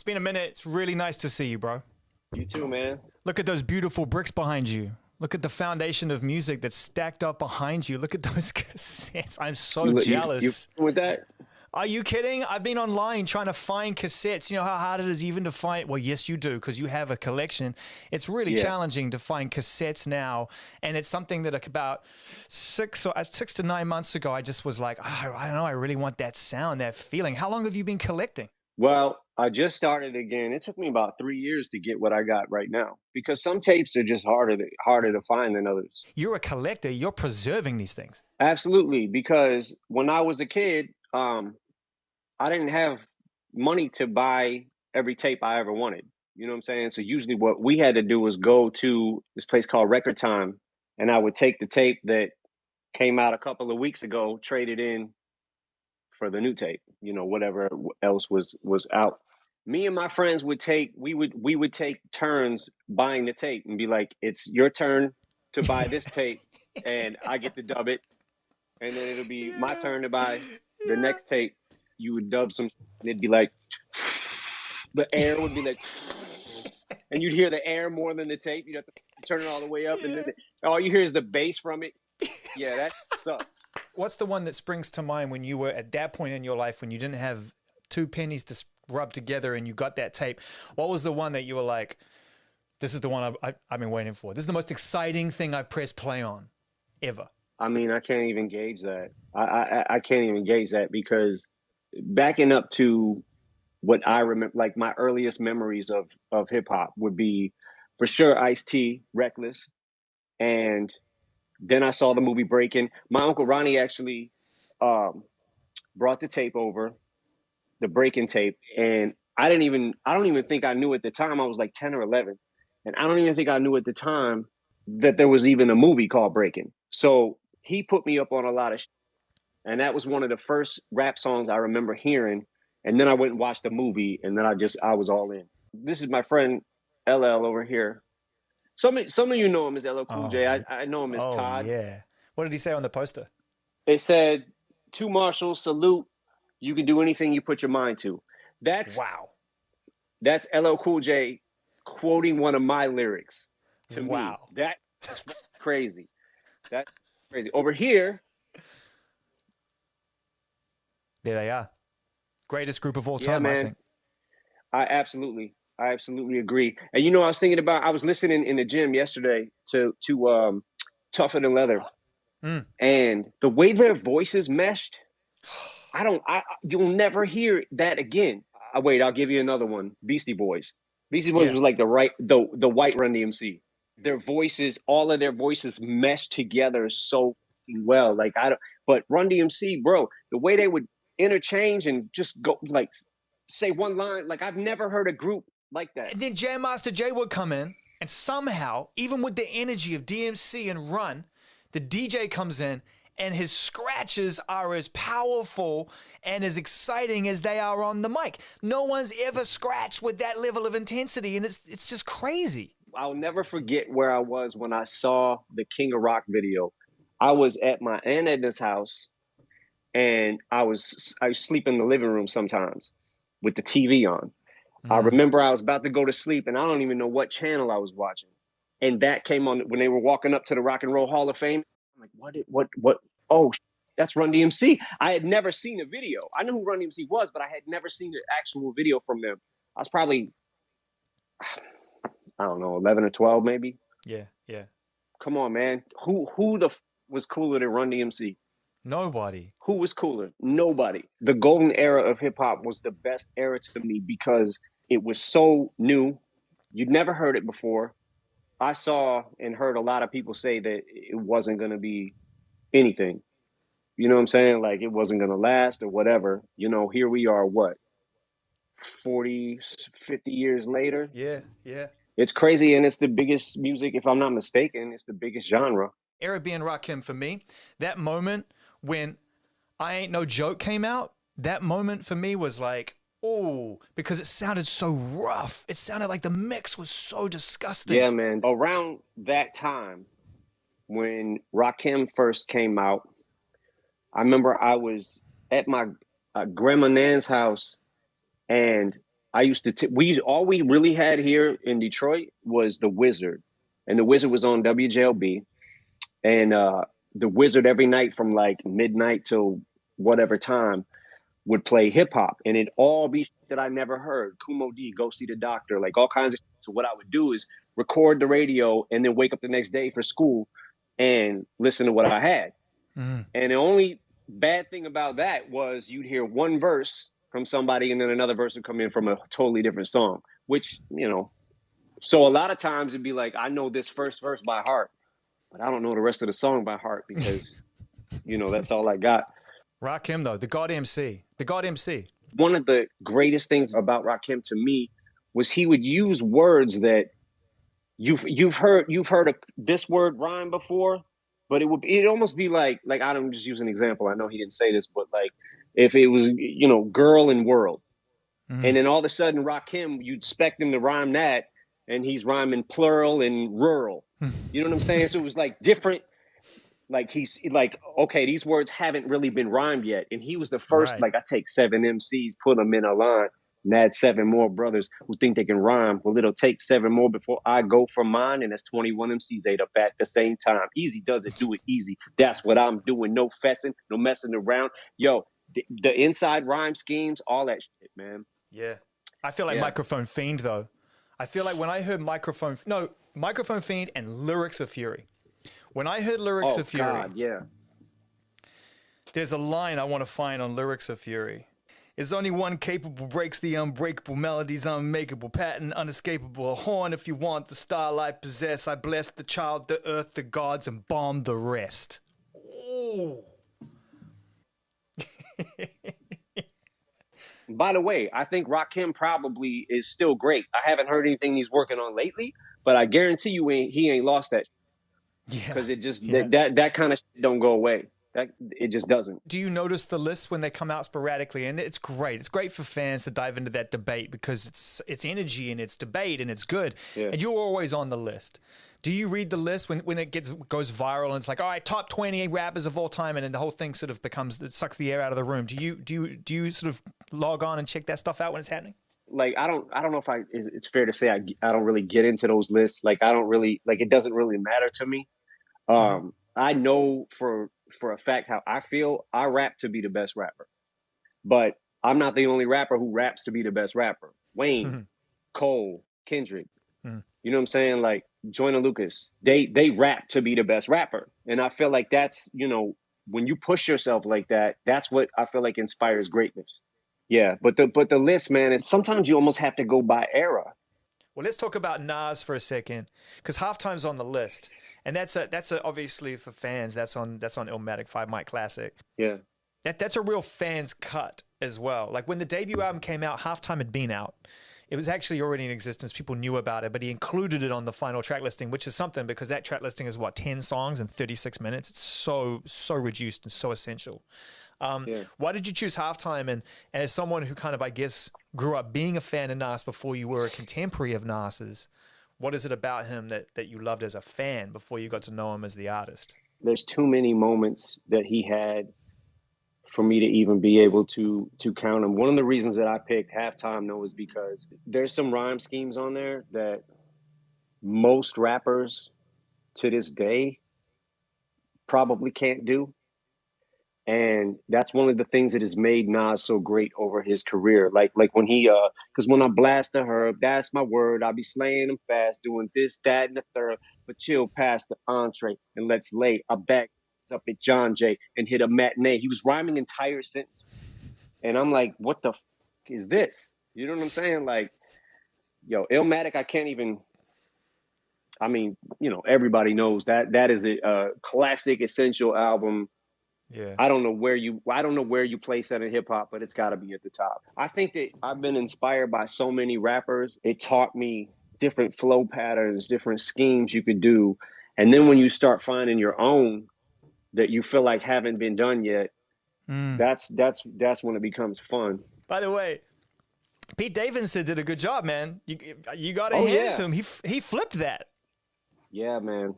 been a minute. It's really nice to see you, bro. You too, man. Look at those beautiful bricks behind you. Look at the foundation of music that's stacked up behind you. Look at those cassettes. I'm so jealous. You with that? Are you kidding? I've been online trying to find cassettes. You know how hard it is even to find? Well, yes, you do, because you have a collection. It's really challenging to find cassettes now. And it's something that about 6 to 9 months ago, I just was like, oh, I don't know, I really want that sound, that feeling. How long have you been collecting? Well, I just started again. It took me about 3 years to get what I got right now because some tapes are just harder to find than others. You're a collector. You're preserving these things. Absolutely, because when I was a kid, I didn't have money to buy every tape I ever wanted. You know what I'm saying? So usually what we had to do was go to this place called Record Time, and I would take the tape that came out a couple of weeks ago, trade it in for the new tape, you know, whatever else was out. Me and my friends would take turns buying the tape and be like, it's your turn to buy this tape and I get to dub it. And then it'll be my turn to buy the next tape. You would dub some, and it'd be like, the air would be like, and you'd hear the air more than the tape. You'd have to turn it all the way up, and then all you hear is the bass from it. Yeah, that sucks. What's the one that springs to mind when you were at that point in your life when you didn't have 2 pennies to rub together and you got that tape? What was the one that you were like, this is the one I've been waiting for? This is the most exciting thing I've pressed play on ever. I mean, I can't even gauge that. I can't even gauge that because backing up to what I remember, like my earliest memories of hip hop would be for sure Ice-T, Reckless. And then I saw the movie Breaking. My Uncle Ronnie actually brought the tape over, the Breaking tape. And I don't even think I knew at the time. I was like 10 or 11. And I don't even think I knew at the time that there was even a movie called Breaking. So he put me up on a lot of shit. And that was one of the first rap songs I remember hearing. And then I went and watched the movie, and then I was all in. This is my friend LL over here. Some of you know him as LL Cool J. I know him as Todd. Yeah. What did he say on the poster? It said, "To Marshall, salute. You can do anything you put your mind to." That's LL Cool J quoting one of my lyrics to me. That's crazy. That's crazy. Over here. There they are. Greatest group of all time, man. I think. I absolutely agree. And you know, I was listening in the gym yesterday to Tougher Than Leather. And the way their voices meshed, you'll never hear that again. Wait, I'll give you another one. Beastie Boys. Beastie Boys was like the white Run DMC. Their voices, all of their voices meshed together so well. But Run DMC, bro, the way they would interchange and just go like say one line, like I've never heard a group like that. And then Jam Master Jay would come in, and somehow, even with the energy of DMC and Run, the DJ comes in and his scratches are as powerful and as exciting as they are on the mic. No one's ever scratched with that level of intensity, and it's just crazy. I'll never forget where I was when I saw the King of Rock video. I was at my Aunt Edna's house, and I sleep in the living room sometimes with the TV on. I remember I was about to go to sleep, and I don't even know what channel I was watching. And that came on when they were walking up to the Rock and Roll Hall of Fame. I'm like, what? Oh, that's Run DMC. I had never seen a video. I knew who Run DMC was, but I had never seen an actual video from them. I was probably, I don't know, 11 or 12 maybe. Yeah. Come on, man. Who was cooler than Run DMC? Nobody. Who was cooler? Nobody. The golden era of hip hop was the best era to me because it was so new. You'd never heard it before. I saw and heard a lot of people say that it wasn't going to be anything. You know what I'm saying? Like it wasn't going to last or whatever. You know, here we are, 40, 50 years later? Yeah. It's crazy, and it's the biggest music, if I'm not mistaken, it's the biggest genre. Arabian Rakim for me, that moment when I Ain't No Joke came out, that moment for me was like, oh, because it sounded so rough. It sounded like the mix was so disgusting. Yeah, man. Around that time, when Rakim first came out, I remember I was at my grandma Nan's house, and I used to all we really had here in Detroit was the Wizard, and the Wizard was on WJLB, and the Wizard every night from like midnight till whatever time would play hip hop, and it all be shit that I never heard. Kumo D, Go See the Doctor, like all kinds of shit. So what I would do is record the radio and then wake up the next day for school and listen to what I had. Mm. And the only bad thing about that was you'd hear one verse from somebody and then another verse would come in from a totally different song, which, you know, so a lot of times it'd be like, I know this first verse by heart, but I don't know the rest of the song by heart because, you know, that's all I got. Rakim, though, the God MC. The God MC. One of the greatest things about Rakim to me was he would use words that you've heard this word rhyme before, but it'd almost be like I don't just use an example. I know he didn't say this, but like if it was, you know, girl and world, and then all of a sudden Rakim, you'd expect him to rhyme that, and he's rhyming plural and rural. You know what I'm saying? So it was like different. Like he's like, okay, these words haven't really been rhymed yet, and he was the first. Right. Like I take 7 MCs, put them in a line, and add 7 more brothers who think they can rhyme. Well, it'll take 7 more before I go for mine, and that's 21 MCs ate up at the same time. Easy does it, do it easy. That's what I'm doing. No fessing, no messing around. Yo, the inside rhyme schemes, all that shit, man. Yeah. I feel like Microphone Fiend, though. I feel like when I heard Microphone Fiend and Lyrics of Fury. When I heard Lyrics of Fury, God, yeah. There's a line I want to find on Lyrics of Fury. Is only one capable, breaks the unbreakable, melodies unmakeable, patent unescapable, a horn if you want, the style I possess, I bless the child, the earth, the gods, and bomb the rest. Ooh. By the way, I think Rakim probably is still great. I haven't heard anything he's working on lately, but I guarantee you he ain't lost that. Yeah. Because it just that kind of shit don't go away. That it just doesn't. Do you notice the lists when they come out sporadically? And it's great. It's great for fans to dive into that debate because it's energy and it's debate and it's good. Yeah. And you're always on the list. Do you read the list when it goes viral and it's like, all right, top 20 rappers of all time, and then the whole thing sort of it sucks the air out of the room? Do you sort of log on and check that stuff out when it's happening? Like I don't know if it's fair to say I don't really get into those lists. Like I don't really like it doesn't really matter to me. I know for a fact how I feel. I rap to be the best rapper, but I'm not the only rapper who raps to be the best rapper. Wayne, Cole, Kendrick, you know what I'm saying? Like Joyner Lucas, they rap to be the best rapper. And I feel like that's, you know, when you push yourself like that, that's what I feel like inspires greatness. Yeah. But the list, man, sometimes you almost have to go by era. Well, let's talk about Nas for a second, because Halftime's on the list, and that's obviously for fans. That's on Illmatic 5 Mic Classic. Yeah, that's a real fans cut as well. Like when the debut album came out, Halftime had been out. It was actually already in existence. People knew about it, but he included it on the final track listing, which is something because that track listing is 10 songs in 36 minutes. It's so reduced and so essential. Why did you choose Halftime? And as someone who kind of, I guess, grew up being a fan of Nas before you were a contemporary of Nas's, what is it about him that you loved as a fan before you got to know him as the artist? There's too many moments that he had for me to even be able to count them. One of the reasons that I picked Halftime, though, is because there's some rhyme schemes on there that most rappers to this day probably can't do. And that's one of the things that has made Nas so great over his career. Like when he, because when I blast the herb, that's my word. I be slaying them fast, doing this, that, and the third. But chill past the entree and let's lay a back up at John Jay and hit a matinee. He was rhyming entire sentences. And I'm like, what the is this? You know what I'm saying? Like, yo, Illmatic, I can't even, I mean, you know, everybody knows that is a classic, essential album. Yeah. I don't know where you place that in hip hop, but it's got to be at the top. I think that I've been inspired by so many rappers. It taught me different flow patterns, different schemes you could do. And then when you start finding your own that you feel like haven't been done yet, that's when it becomes fun. By the way, Pete Davidson did a good job, man. You got to hand it to him. He flipped that. Yeah, man.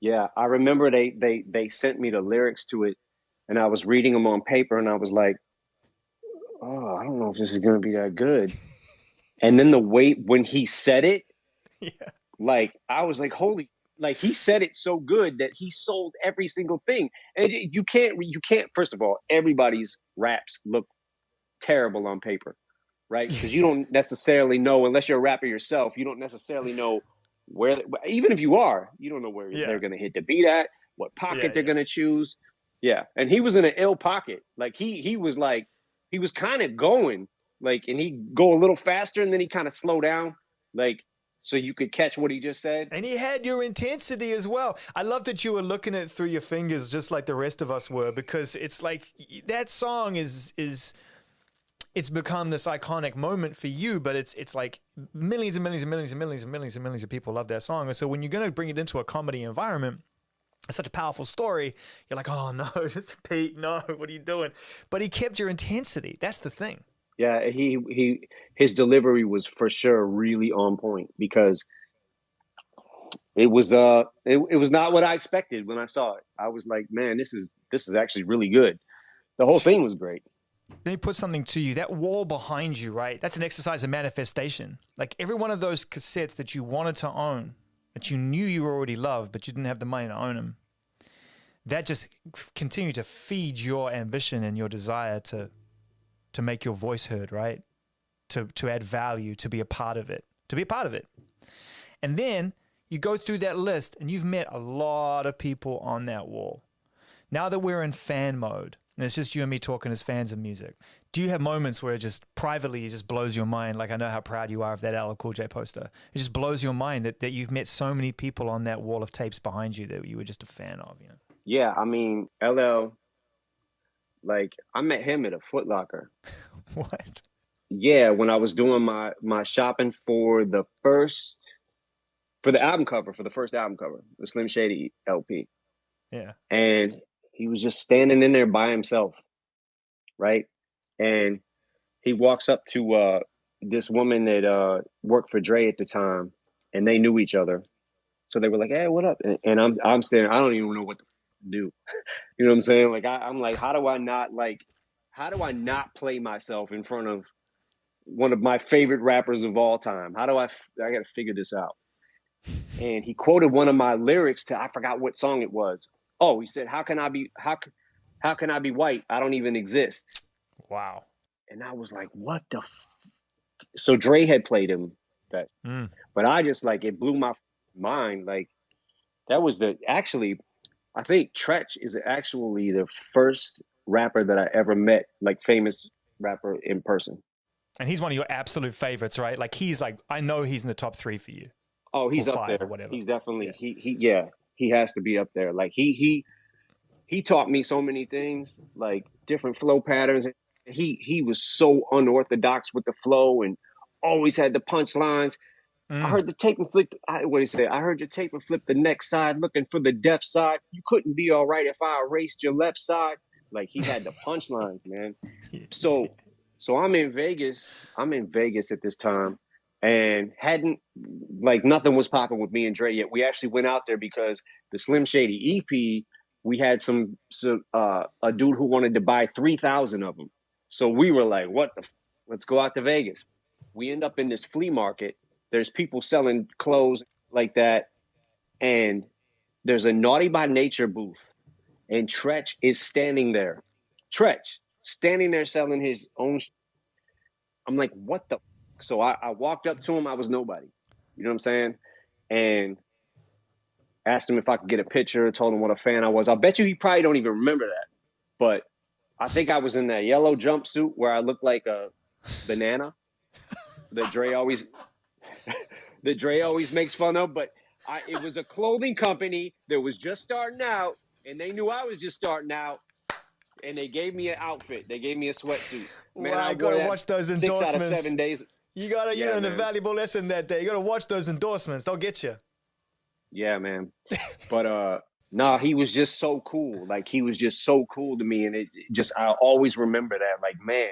Yeah, I remember they sent me the lyrics to it. And I was reading them on paper, and I was like, "Oh, I don't know if this is going to be that good." And then the way when he said it, Yeah. like I was like, holy, like he said it so good that he sold every single thing. And you can't. First of all, everybody's raps look terrible on paper, right? Because you don't necessarily know unless you're a rapper yourself. You don't necessarily know where, even if you are, you don't know where they're Yeah. going to hit the beat at, what Yeah. pocket they're Yeah. going to choose. Yeah, and he was in an ill pocket. Like he was like he was kind of going like, and he go a little faster, and then he kind of slow down, like so you could catch what he just said. And he had your intensity as well. I love that you were looking at it through your fingers just like the rest of us were, because it's like that song is it's become this iconic moment for you, but it's like millions and millions and millions and millions and millions and millions of people love that song. And so when you're going to bring it into a comedy environment, it's such a powerful story. You're like, oh no, Mr. Pete, no, what are you doing? But he kept your intensity. That's the thing. Yeah, his delivery was for sure really on point because it was not what I expected when I saw it. I was like, man, this is actually really good. The whole thing was great. Let me put something to you. That wall behind you, right? That's an exercise of manifestation. Like every one of those cassettes that you wanted to own, that you knew you already loved, but you didn't have the money to own them, that just continued to feed your ambition and your desire to make your voice heard, right? To add value, to be a part of it, to be a part of it. And then you go through that list and you've met a lot of people on that wall. Now that we're in fan mode, and it's just you and me talking as fans of music, do you have moments where it just privately it just blows your mind? Like I know how proud you are of that LL Cool J poster. It just blows your mind that you've met so many people on that wall of tapes behind you that you were just a fan of, you know? Yeah, I mean, LL, like I met him at a Foot Locker. What? Yeah, when I was doing my shopping for the album cover, for the first album cover, the Slim Shady LP. Yeah. And he was just standing in there by himself, right? And he walks up to this woman that worked for Dre at the time, and they knew each other. So they were like, "Hey, what up?" And I'm standing. I don't even know what to do. You know what I'm saying? Like I'm like, how do I not play myself in front of one of my favorite rappers of all time? How do I got to figure this out? And he quoted one of my lyrics to I forgot what song it was. Oh, he said, how can I be white? I don't even exist." Wow. And I was like, what the so Dre had played him that, Mm. but I just like it blew my mind. Like that was the actually, I think Tretch is actually the first rapper that I ever met, like famous rapper in person. And he's one of your absolute favorites, right? Like he's like, I know he's in the top 3 for you, Oh, or he's up 5 or there. whatever. He's definitely Yeah. he yeah, he has to be up there. Like he taught me so many things, like different flow patterns. He was so unorthodox with the flow and always had the punchlines. I Mm. heard the tape and flip. What do you say? I heard your tape and flip the next side, looking for the deaf side. You couldn't be all right if I erased your left side. Like he had the punchlines, man. So, so I'm in Vegas. I'm in Vegas at this time, and hadn't like nothing was popping with me and Dre yet. We actually went out there because the Slim Shady EP. We had some a dude who wanted to buy 3,000 of them. So we were like, "What the? Let's go out to Vegas." We end up in this flea market. There's people selling clothes like that, and there's a Naughty by Nature booth, and Tretch is standing there. Tretch standing there selling his own. I'm like, what the? So I walked up to him. I was nobody. You know what I'm saying? And asked him if I could get a picture. Told him what a fan I was. I'll bet you he probably don't even remember that. But I think I was in that yellow jumpsuit where I looked like a banana that Dre always makes fun of. But it was a clothing company that was just starting out, and they knew I was just starting out, and they gave me an outfit. They gave me a sweatsuit. Man, Wow, I I wore gotta that watch those 6 out of 7 endorsements. days. You Yeah, learned a man. valuable lesson that day. You gotta watch those endorsements. They'll get you. Yeah, man. But no, he was just so cool. Like he was just so cool to me, and it just I always remember that. Like, man,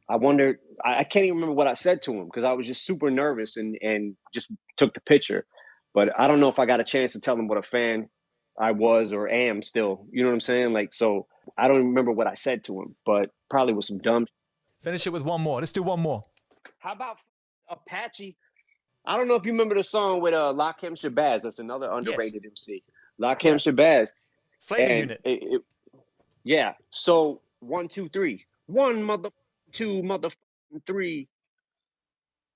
I wonder. I can't even remember what I said to him because I was just super nervous and just took the picture. But I don't know if I got a chance to tell him what a fan I was or am still. You know what I'm saying? Like, so I don't remember what I said to him, but probably was some dumb. Finish it with one more. Let's do one more. How about Apache. I don't know if you remember the song with Lakim Shabazz. That's another Yes. underrated MC. Lakim Yeah. Shabazz. Flavor And Unit. yeah. So 1, 2, 3. 1 mother 2 mother 3.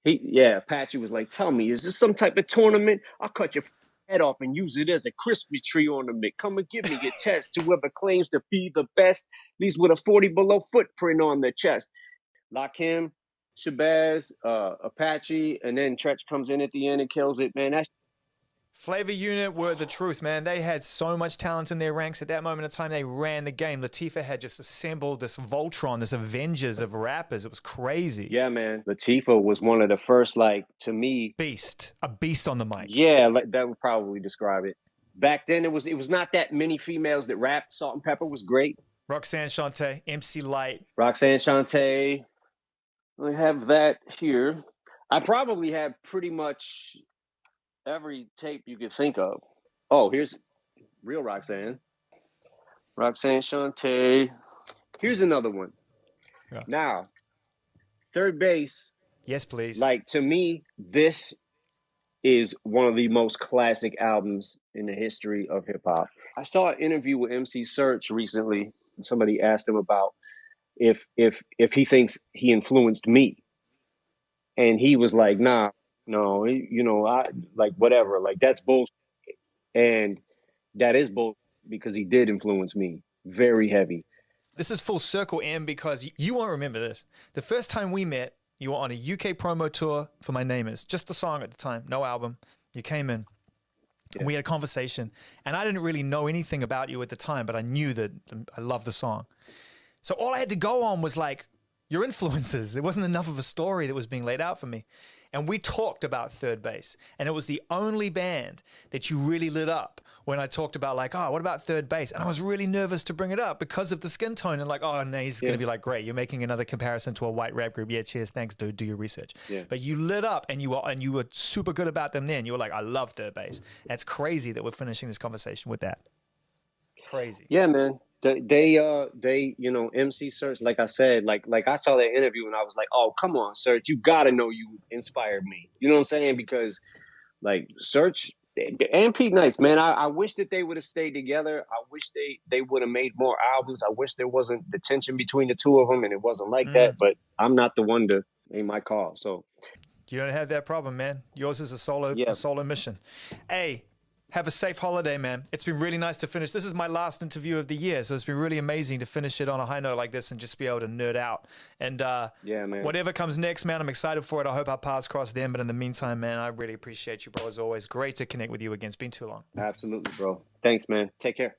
Apache was like, tell me, is this some type of tournament? I'll cut your head off and use it as a Christmas tree ornament. Come and give me your test. Whoever claims to be the best leaves with a 40 below footprint on their chest. Lakim, Shabazz, Apache, and then Tretch comes in at the end and kills it. Man, that's Flavor Unit were the truth, man. They had so much talent in their ranks at that moment in time. They ran the game. Latifah had just assembled this Voltron, this Avengers of rappers. It was crazy. Yeah, man. Latifah was one of the first, like, to me, a beast on the mic. Yeah, like, that would probably describe it. Back then, it was not that many females that rapped. Salt and Pepper was great. Roxanne Shante, MC Light. Roxanne Shante. I have that here. I probably have pretty much every tape you could think of. Oh, here's real Roxanne. Roxanne Shante. Here's another one. Yeah. Now, Third Base. Yes, please. Like, to me, this is one of the most classic albums in the history of hip hop. I saw an interview with MC Search recently. Somebody asked him about if he thinks he influenced me. And he was like, nah, no, I like whatever, like that's bullshit. And that is bullshit because he did influence me very heavy. This is full circle, M, because you won't remember this. The first time we met, you were on a UK promo tour for My Name Is, just the song at the time, no album. You came in. And we had a conversation, and I didn't really know anything about you at the time, but I knew that I loved the song. So all I had to go on was like your influences. There wasn't enough of a story that was being laid out for me. And we talked about Third Base, and it was the only band that you really lit up when I talked about like, oh, what about Third Base? And I was really nervous to bring it up because of the skin tone and like, oh, no, he's going to be like, great, you're making another comparison to a white rap group. Yeah, cheers, thanks, dude, do your research. Yeah. But you lit up and you were super good about them then. You were like, I love Third Base. That's crazy that we're finishing this conversation with that. Crazy. Yeah, man. They MC Search, like I said, like I saw that interview and I was like, oh, come on, Search, you gotta know you inspired me. You know what I'm saying? Because like Search and Pete Nice, man, I wish that they would have stayed together. I wish they would have made more albums. I wish there wasn't the tension between the two of them and it wasn't like that, but I'm not the one to make my call. So you don't have that problem, man. Yours is a solo mission. Hey, have a safe holiday, man. It's been really nice to finish. This is my last interview of the year, so it's been really amazing to finish it on a high note like this and just be able to nerd out. And yeah, man. Whatever comes next, man, I'm excited for it. I hope our paths cross then. But in the meantime, man, I really appreciate you, bro. As always, great to connect with you again. It's been too long. Absolutely, bro. Thanks, man. Take care.